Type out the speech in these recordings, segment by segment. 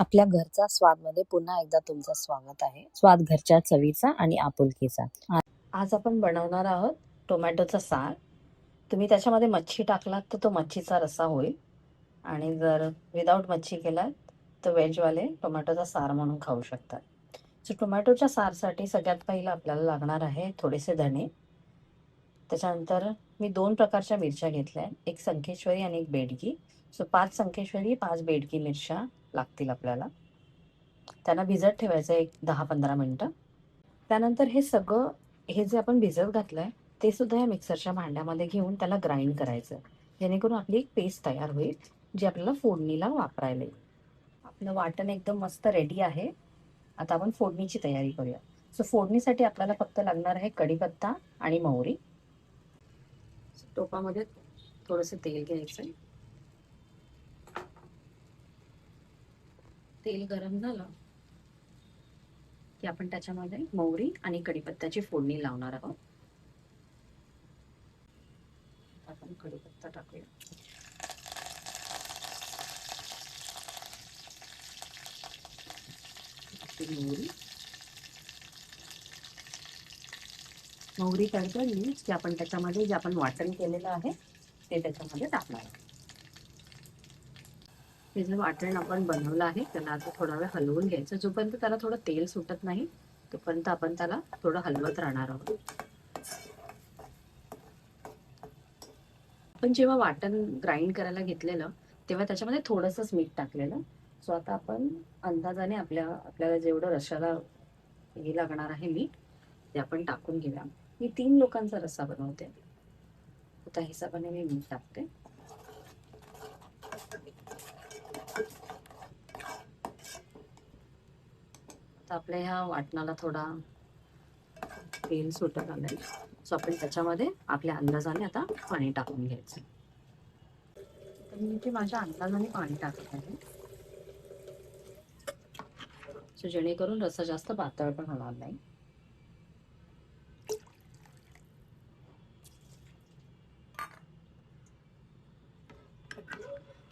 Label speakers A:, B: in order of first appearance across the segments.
A: आपल्या घरचा स्वादमध्ये पुन्हा एकदा तुमचं स्वागत आहे. स्वाद घरच्या चवीचा आणि आपुलकीचा. आज आपण बनवणार आहोत टोमॅटोचा सार. तुम्ही त्याच्यामध्ये मच्छी टाकलात तर तो मच्छीचा रस्सा होईल, आणि जर विदाऊट मच्छी केलात तर व्हेजवाले टोमॅटोचा सार म्हणून खाऊ शकतात. सो टोमॅटोच्या सारसाठी सगळ्यात पहिलं आपल्याला लागणार आहे थोडेसे धणे. त्याच्यानंतर मी 2 प्रकारच्या मिरच्या घेतल्या, एक संकेश्वरी आणि एक बेडगी. सो 5 संकेश्वरी 5 बेडगी मिरच्या लागतील आपल्याला. त्यांना भिजत ठेवायचं एक 10-15 मिनटं. त्यानंतर हे जे आपण भिजत घातलंय ते सुद्धा या मिक्सरच्या भांड्यामध्ये घेऊन त्याला ग्राइंड करायचं, जेणेकरून आपली एक पेस्ट तयार होईल जी आपल्याला फोडणीला वापरायला येईल. आपलं वाटण एकदम मस्त रेडी आहे. आता आपण फोडणीची तयारी करूया. सो फोडणीसाठी आपल्याला फक्त लागणार आहे कढीपत्ता आणि मोहरी. टोपामध्ये थोडंसं तेल घ्यायचं. तेल गरम झालं की आपण त्याच्यामध्ये मोहरी आणि कढीपत्त्याची फोडणी लावणार आहोत. आपण कढीपत्ता टाकूया. मोहरी तडतडली की आपण त्याच्यामध्ये जे आपण वाटण केलेलं आहे ते त्याच्यामध्ये टाकणार आहोत. हे जे वाटण आपण बनवलं आहे त्याला आता थोडा वेळ हलवून घ्यायचं. जोपर्यंत त्याला थोडं तेल सुटत नाही तोपर्यंत आपण त्याला थोडं हलवत राहणार आहोत. आपण जेव्हा वाटण ग्राइंड करायला घेतलेलं तेव्हा त्याच्यामध्ये थोडंसंच मीठ टाकलेलं. सो आता आपण अंदाजाने आपल्याला जेवढं रश्श्याला हे लागणार आहे मीठ ते आपण टाकून घेऊया. मी 3 लोकांचा रस्सा बनवते, त्या हिशोबाने मी मीठ टाकते. आता आपल्या ह्या वाटणाला थोडा तेल सुटत आलंय. सो आपण त्याच्यामध्ये आपल्या अंदाजाने आता पाणी टाकून घ्यायचं. तर मी इथे माझ्या अंदाजाने पाणी टाकत आहे, सो जेणेकरून रस्सा जास्त पातळ पण होणार नाही.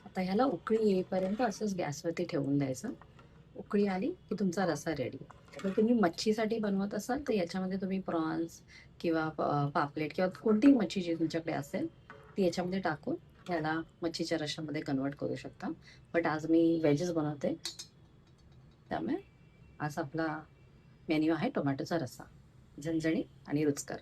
A: आता ह्याला उकळी येईपर्यंत असंच गॅसवरती ठेवून द्यायचं. उकळी आली की तुमचा रस्सा रेडी. तर तुम्ही मच्छीसाठी बनवत असाल तर याच्यामध्ये तुम्ही प्रॉन्स किंवा पापलेट किंवा कोणतीही मच्छी जी तुमच्याकडे असेल ती याच्यामध्ये टाकून ह्याला मच्छीच्या रश्श्यामध्ये कन्वर्ट करू शकता. बट आज मी व्हेजच बनवते, त्यामुळे आज आपला मेन्यू आहे टोमॅटोचा रस्सा, झणझणीत आणि रुचकर.